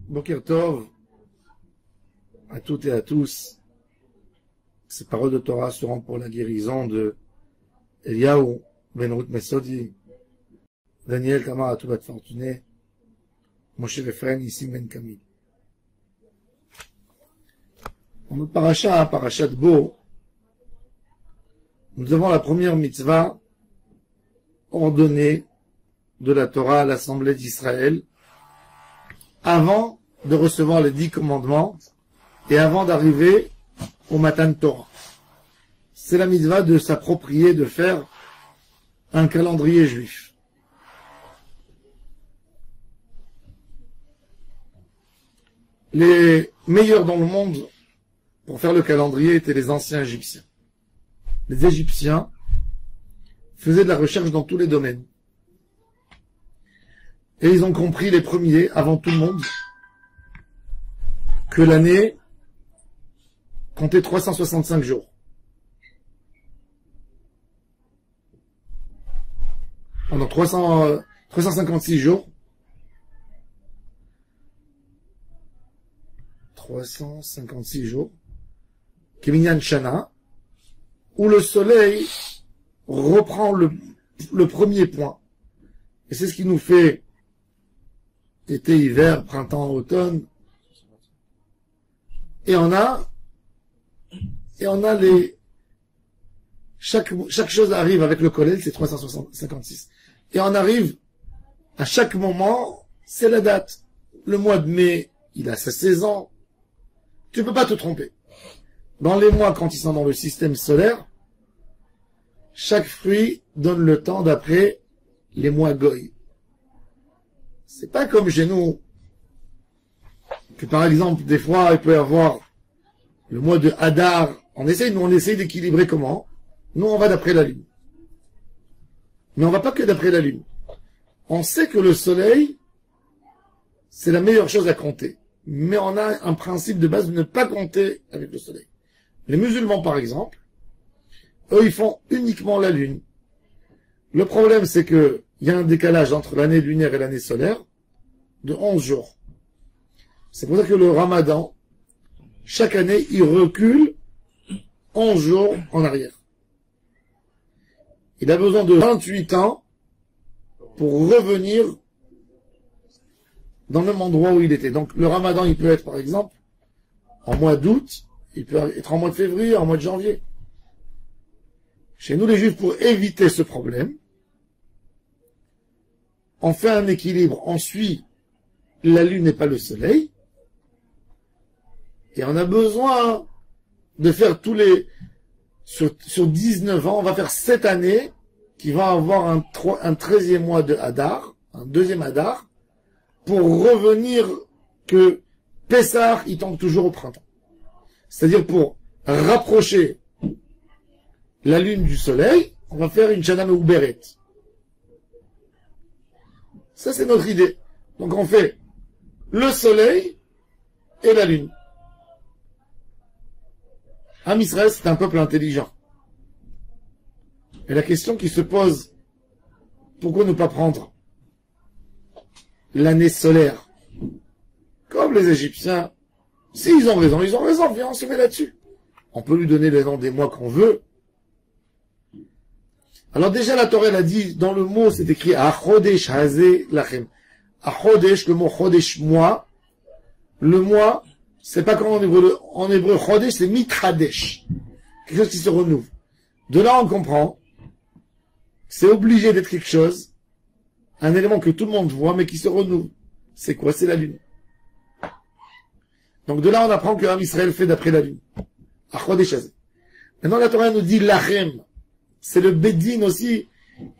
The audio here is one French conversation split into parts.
Boker Tov à toutes et à tous. Ces paroles de Torah seront pour la guérison de Eliyahu Ben Ruth Mesodi, Daniel Tamar Atoubat Fortuné, Moshe Refrain ici Ben Kamil. Dans notre parasha de Bo, nous avons la première mitzvah ordonnée de la Torah à l'Assemblée d'Israël avant de recevoir les 10 commandements et avant d'arriver au Matan Torah. C'est la mitzvah de s'approprier, de faire un calendrier juif. Les meilleurs dans le monde pour faire le calendrier étaient les anciens Égyptiens. Les Égyptiens faisaient de la recherche dans tous les domaines. Et ils ont compris, les premiers, avant tout le monde, que l'année comptait 365 jours. Pendant 356 jours, 356 jours, Keminyan Shana, où le soleil reprend le premier point. Et c'est ce qui nous fait été, hiver, printemps, automne. Et on a chaque chose arrive avec le Kollel, c'est 356. Et on arrive, à chaque moment, c'est la date. Le mois de mai, il a sa saison. Tu peux pas te tromper. Dans les mois, quand ils sont dans le système solaire, chaque fruit donne le temps d'après les mois Goy. C'est pas comme chez nous, que par exemple, des fois, il peut y avoir le mois de Hadar. On essaye d'équilibrer comment? Nous, on va d'après la lune. Mais on va pas que d'après la lune. On sait que le soleil, c'est la meilleure chose à compter. Mais on a un principe de base de ne pas compter avec le soleil. Les musulmans, par exemple, eux, ils font uniquement la lune. Le problème, c'est que il y a un décalage entre l'année lunaire et l'année solaire de 11 jours. C'est pour ça que le Ramadan, chaque année, il recule 11 jours en arrière. Il a besoin de 28 ans pour revenir dans le même endroit où il était. Donc le Ramadan, il peut être, par exemple, en mois d'août, il peut être en mois de février, en mois de janvier. Chez nous, les Juifs, pour éviter ce problème, on fait un équilibre. On suit la lune et pas le soleil. Et on a besoin de faire sur 19 ans, on va faire 7 années qui va avoir un 13e mois de Hadar, un deuxième Hadar, pour revenir que Pessah, il tombe toujours au printemps. C'est-à-dire pour rapprocher la lune du soleil, on va faire une Shana Meuberet. Ça, c'est notre idée. Donc on fait le soleil et la lune. Am Israël, c'est un peuple intelligent. Et la question qui se pose, pourquoi ne pas prendre l'année solaire? Comme les Égyptiens, s'ils ont raison, viens, on se met là-dessus. On peut lui donner les noms des mois qu'on veut. Alors déjà, la Torah, elle a dit, dans le mot, c'est écrit, Achodesh Hazeh Lachem. Achodesh, le mot Chodesh, mois. Le mois, c'est pas comme en hébreu, Chodesh, c'est Mitradesh. Quelque chose qui se renouvelle. De là, on comprend, c'est obligé d'être quelque chose, un élément que tout le monde voit, mais qui se renouvelle. C'est quoi? C'est la lune. Donc de là, on apprend que Am Israël fait d'après la lune. Achodesh Hazeh. Maintenant, la Torah nous dit Lachem. C'est le Bédine aussi.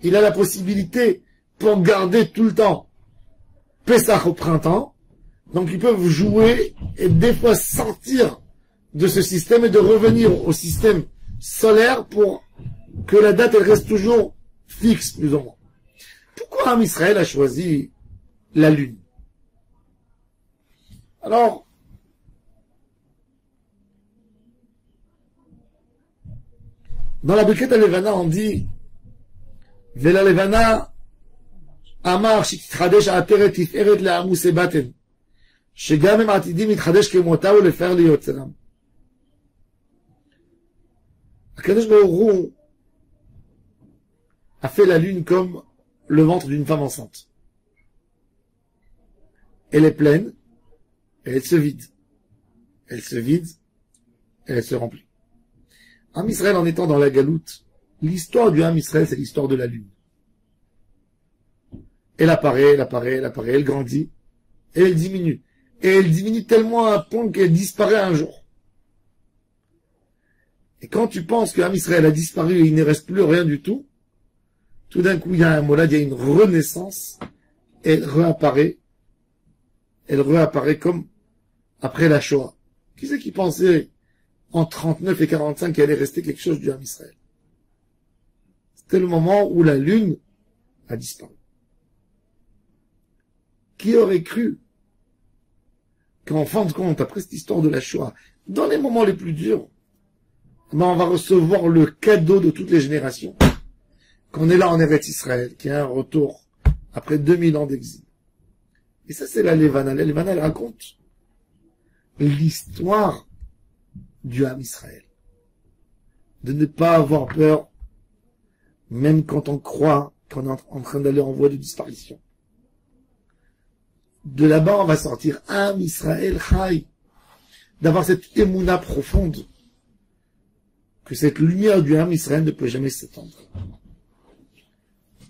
Il a la possibilité pour garder tout le temps Pessah au printemps. Donc ils peuvent jouer et des fois sortir de ce système et de revenir au système solaire pour que la date elle reste toujours fixe, plus ou moins. Pourquoi Am Israël a choisi la lune? Alors, dans la Birkat Levana, on dit Vela Levana Amar Shiktradesh Ateret Tiferet Le'amu Sebaten שגם הם עתידים להתחדש כמותה ולפאר ליוצרם. הקדוש ברוך הוא a fait la lune comme le ventre d'une femme enceinte. Elle est pleine, et elle se vide. Elle se vide, et elle se remplit. Am Israël, en étant dans la galoute, l'histoire du Am Israël, c'est l'histoire de la lune. Elle apparaît, elle apparaît, elle apparaît, elle grandit, et elle diminue. Et elle diminue tellement à un point qu'elle disparaît un jour. Et quand tu penses que Am Israël a disparu et il ne reste plus rien du tout, tout d'un coup, il y a un molad, il y a une renaissance, et elle réapparaît comme après la Shoah. Qui c'est qui pensait en 39 et 45 qu'il allait rester quelque chose du Am Israël? C'était le moment où la lune a disparu. Qui aurait cru qu'en fin de compte, après cette histoire de la Shoah, dans les moments les plus durs, on va recevoir le cadeau de toutes les générations, qu'on est là en Eretz Israël, qui a un retour après 2000 ans d'exil. Et ça, c'est la Levana. La Levana, elle raconte l'histoire du Am Israël. De ne pas avoir peur, même quand on croit qu'on est en train d'aller en voie de disparition. De là-bas, on va sortir Am Israël Chai. D'avoir cette émouna profonde, que cette lumière du Am Israël ne peut jamais s'éteindre.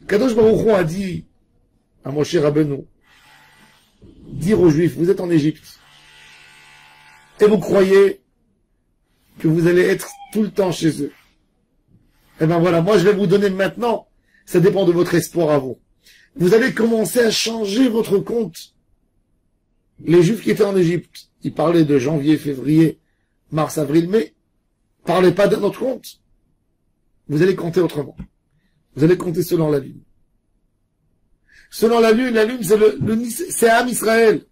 Kadosh Baruch Hu a dit à Moshe Rabbeinu, dire aux Juifs, vous êtes en Égypte, et vous croyez que vous allez être tout le temps chez eux. Eh ben voilà, moi je vais vous donner maintenant, ça dépend de votre espoir à vous. Vous allez commencer à changer votre compte. Les Juifs qui étaient en Égypte, ils parlaient de janvier, février, mars, avril, mai, parlaient pas de notre compte. Vous allez compter autrement. Vous allez compter selon la lune. Selon la lune, c'est Am Israël.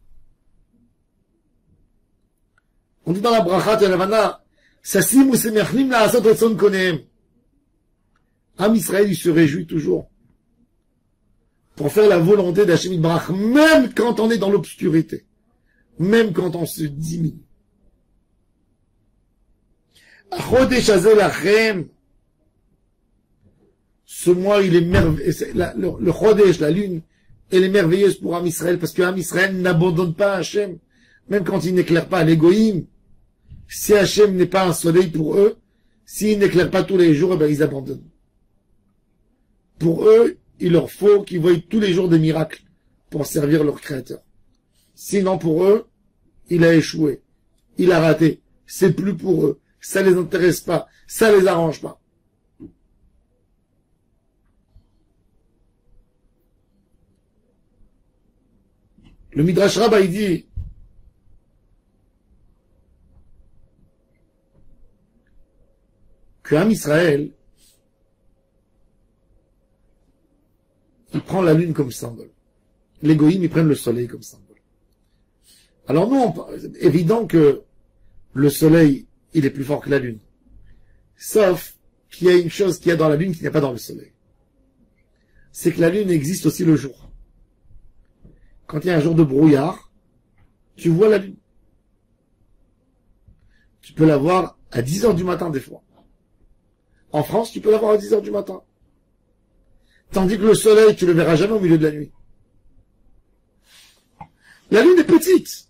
On dit dans la brachat et la Havana, Sasim semechnim la'asot ratzon konehem. Am Israël, il se réjouit toujours pour faire la volonté d'Hashem Yitbarach, même quand on est dans l'obscurité, même quand on se diminue. Achodesh hazeh lachem. Ce mois, il est merveilleux. Le Chodesh, la lune, elle est merveilleuse pour Am Israël, parce que Am Israël n'abandonne pas Hachem, même quand il n'éclaire pas l'égoïme. Si Hachem n'est pas un soleil pour eux, s'il n'éclaire pas tous les jours, eh ben, ils abandonnent. Pour eux, il leur faut qu'ils voient tous les jours des miracles pour servir leur Créateur. Sinon, pour eux, il a échoué. Il a raté. C'est plus pour eux. Ça les intéresse pas. Ça les arrange pas. Le Midrash Rabbah, il dit que Am Israël, il prend la lune comme symbole. Les goïms, ils prennent le soleil comme symbole. Alors nous, évident que le soleil, il est plus fort que la lune. Sauf qu'il y a une chose qu'il y a dans la lune qu'il n'y a pas dans le soleil. C'est que la lune existe aussi le jour. Quand il y a un jour de brouillard, tu vois la lune. Tu peux la voir à 10 heures du matin des fois. En France, tu peux la voir à 10 heures du matin. Tandis que le soleil, tu le verras jamais au milieu de la nuit. La lune est petite,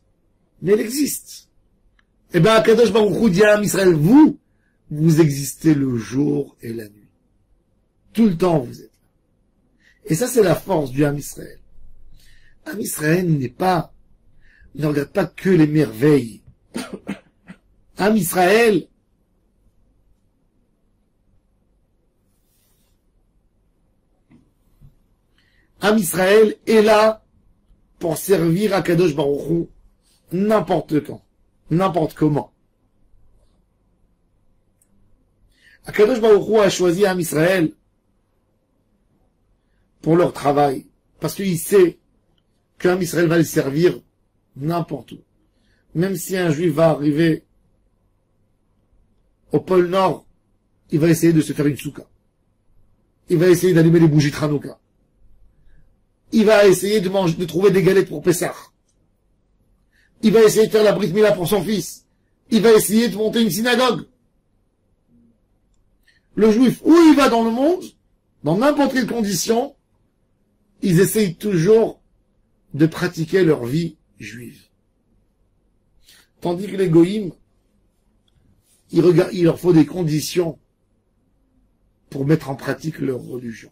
mais elle existe. Eh bien, Kadosh Baruch Hu dit à Am Israël, vous existez le jour et la nuit. Tout le temps, vous êtes là. Et ça, c'est la force du Am Israël. Am Israël ne regarde pas que les merveilles. Am Israël, est là pour servir à Kadosh Baruch Hu n'importe quand, n'importe comment. Kadosh Baruch Hu a choisi Am Israël pour leur travail, parce qu'il sait qu'Am Israël va le servir n'importe où. Même si un juif va arriver au pôle Nord, il va essayer de se faire une souka. Il va essayer d'allumer les bougies Tranouka. Il va essayer de trouver des galettes pour Pessah. Il va essayer de faire la Brit Mila pour son fils. Il va essayer de monter une synagogue. Le juif, où il va dans le monde, dans n'importe quelle condition, ils essayent toujours de pratiquer leur vie juive. Tandis que les goïms, il leur faut des conditions pour mettre en pratique leur religion.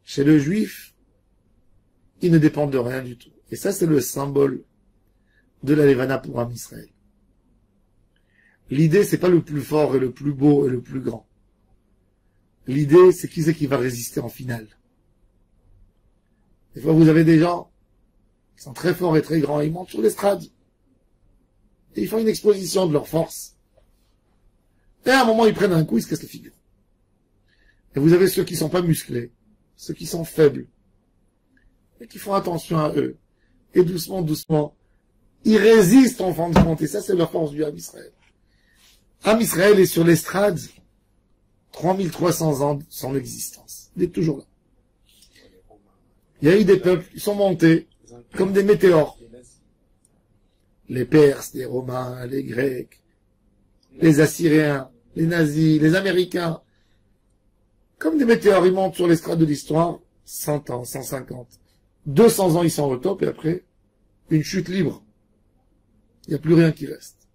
Chez le juif, ils ne dépendent de rien du tout. Et ça, c'est le symbole de la Levana pour Am Israël. L'idée, c'est pas le plus fort et le plus beau et le plus grand. L'idée, c'est qui va résister en finale. Des fois, vous avez des gens qui sont très forts et très grands, ils montent sur l'estrade. Et ils font une exposition de leur force. Et à un moment, ils prennent un coup, ils se cassent la figure. Et vous avez ceux qui sont pas musclés, ceux qui sont faibles, et qui font attention à eux. Et doucement, doucement, ils résistent en fin de compte. Et ça, c'est la force du Am Israël. Am Israël est sur l'estrade 3300 ans de son existence. Il est toujours là. Il y a eu des peuples qui sont montés comme des météores. Les Perses, les Romains, les Grecs, les Assyriens, les nazis, les Américains. Comme des météores, ils montent sur l'estrade de l'histoire, 100 ans, 150. 200 ans, ils sont au top, et après, une chute libre. Il n'y a plus rien qui reste.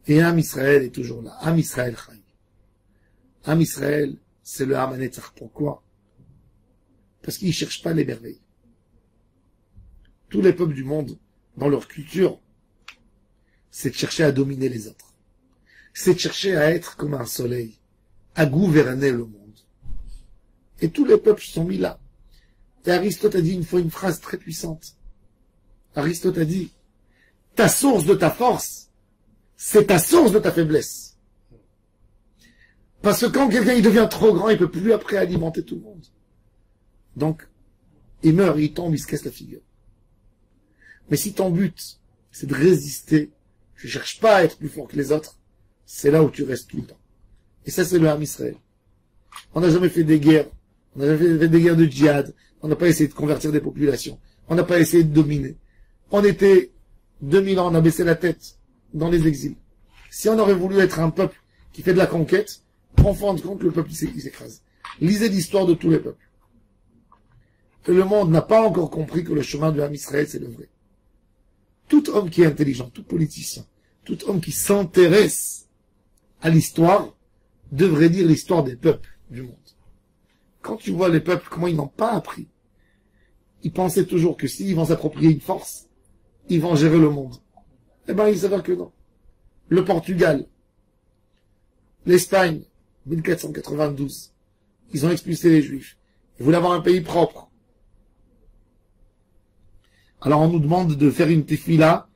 Et Am Israël est toujours là. Am Israël Chai. Am Israël, c'est le Am HaNetzach. Pourquoi? Parce qu'ils ne cherchent pas les merveilles. Tous les peuples du monde, dans leur culture, c'est de chercher à dominer les autres. C'est de chercher à être comme un soleil, à gouverner le monde. Et tous les peuples sont mis là. Et Aristote a dit une fois une phrase très puissante. Aristote a dit, ta source de ta force, c'est ta source de ta faiblesse. Parce que quand quelqu'un il devient trop grand, il peut plus après alimenter tout le monde. Donc, il meurt, il tombe, il se casse la figure. Mais si ton but, c'est de résister, tu cherches pas à être plus fort que les autres, c'est là où tu restes tout le temps. Et ça, c'est le Am Israël. On n'a jamais fait des guerres. On n'a jamais fait des guerres de djihad. On n'a pas essayé de convertir des populations. On n'a pas essayé de dominer. On était 2000 ans, on a baissé la tête dans les exils. Si on aurait voulu être un peuple qui fait de la conquête, en fin de compte, le peuple, il s'écrase. Lisez l'histoire de tous les peuples. Et le monde n'a pas encore compris que le chemin de Am Israël, c'est le vrai. Tout homme qui est intelligent, tout politicien, tout homme qui s'intéresse à l'histoire, devrait lire l'histoire des peuples du monde. Quand tu vois les peuples, comment ils n'ont pas appris. Ils pensaient toujours que s'ils vont s'approprier une force, ils vont gérer le monde. Eh ben, il s'avère que non. Le Portugal, l'Espagne, 1492, ils ont expulsé les Juifs. Ils voulaient avoir un pays propre. Alors on nous demande de faire une tefila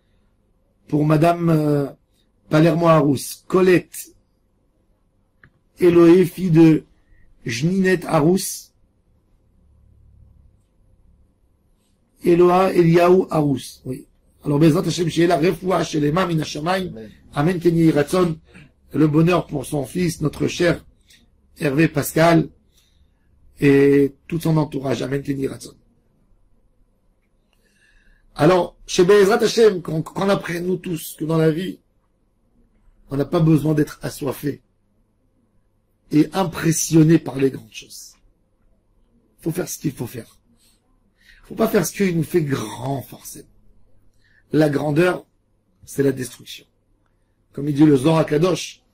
pour Madame Palermo Arous, Colette Eloé, fille de Jninet Arous, Eloa Eliaou Arous. Oui. Alors Bezrat Hashem Sheela Refoua Shelema Min Hashamayim. Amen Ken Yehi Ratzon. Le bonheur pour son fils, notre cher Hervé Pascal et tout son entourage. Amen Ken Yehi Ratzon. Alors, chez Bezrat Hashem, qu'on apprenne nous tous que dans la vie, on n'a pas besoin d'être assoiffé et impressionné par les grandes choses. Il faut faire ce qu'il faut faire. Il faut pas faire ce qui nous fait grand, forcément. La grandeur, c'est la destruction. Comme il dit le Zohar Kadosh,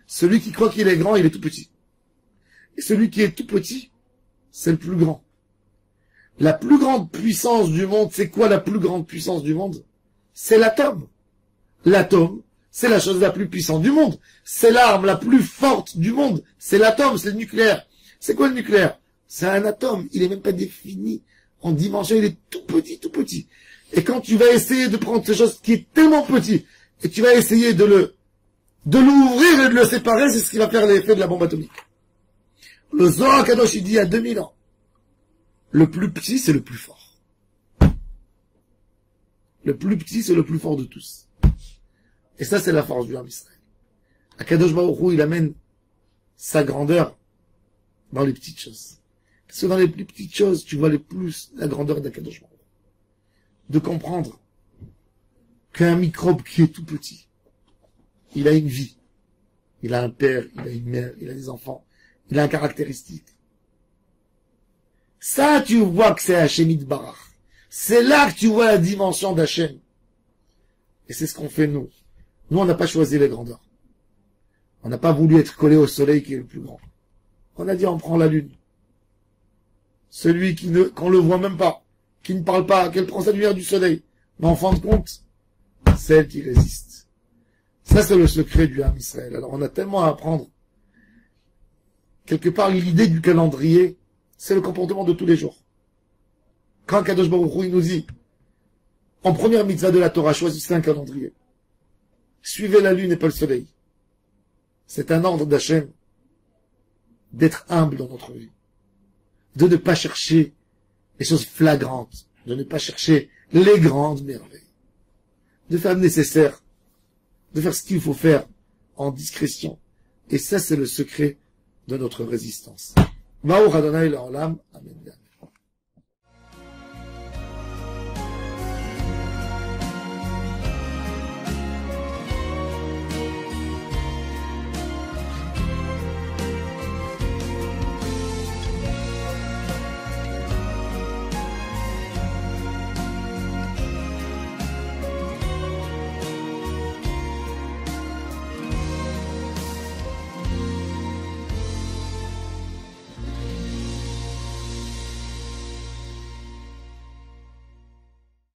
celui qui croit qu'il est grand, il est tout petit. Et celui qui est tout petit, c'est le plus grand. La plus grande puissance du monde, c'est quoi la plus grande puissance du monde? C'est l'atome. L'atome, c'est la chose la plus puissante du monde. C'est l'arme la plus forte du monde. C'est l'atome, c'est le nucléaire. C'est quoi le nucléaire? C'est un atome. Il est même pas défini en dimension. Il est tout petit, tout petit. Et quand tu vas essayer de prendre cette chose qui est tellement petit, et tu vas essayer de l'ouvrir et de le séparer, c'est ce qui va faire l'effet de la bombe atomique. Le Zohar Kadosh, il dit il y a 2000 ans. Le plus petit, c'est le plus fort. Le plus petit, c'est le plus fort de tous. Et ça, c'est la force du Am Israël. Akadosh Baruch Hu, il amène sa grandeur dans les petites choses. Parce que dans les plus petites choses, tu vois les plus la grandeur d'Akadosh Baruch Hu. de comprendre qu'un microbe qui est tout petit, il a une vie. Il a un père, il a une mère, il a des enfants, il a une caractéristique. Ça, tu vois que c'est Hachem Yitbarach. C'est là que tu vois la dimension d'Hachem. Et c'est ce qu'on fait nous. Nous, on n'a pas choisi les grandeurs. On n'a pas voulu être collé au soleil qui est le plus grand. On a dit on prend la lune. Celui qu'on le voit même pas, qui ne parle pas, qu'elle prend sa lumière du soleil. Mais en fin de compte, c'est elle qui résiste. Ça, c'est le secret du Ham Israël. Alors, on a tellement à apprendre. Quelque part, l'idée du calendrier, c'est le comportement de tous les jours. Quand Kadosh Baruch Hu, il nous dit, en première mitzvah de la Torah, choisissez un calendrier. Suivez la lune et pas le soleil. C'est un ordre d'Hachem d'être humble dans notre vie. De ne pas chercher les choses flagrantes. De ne pas chercher les grandes merveilles. De faire le nécessaire. De faire ce qu'il faut faire en discrétion. Et ça, c'est le secret de notre résistance. Ma'or Adonai La'olam. Amen.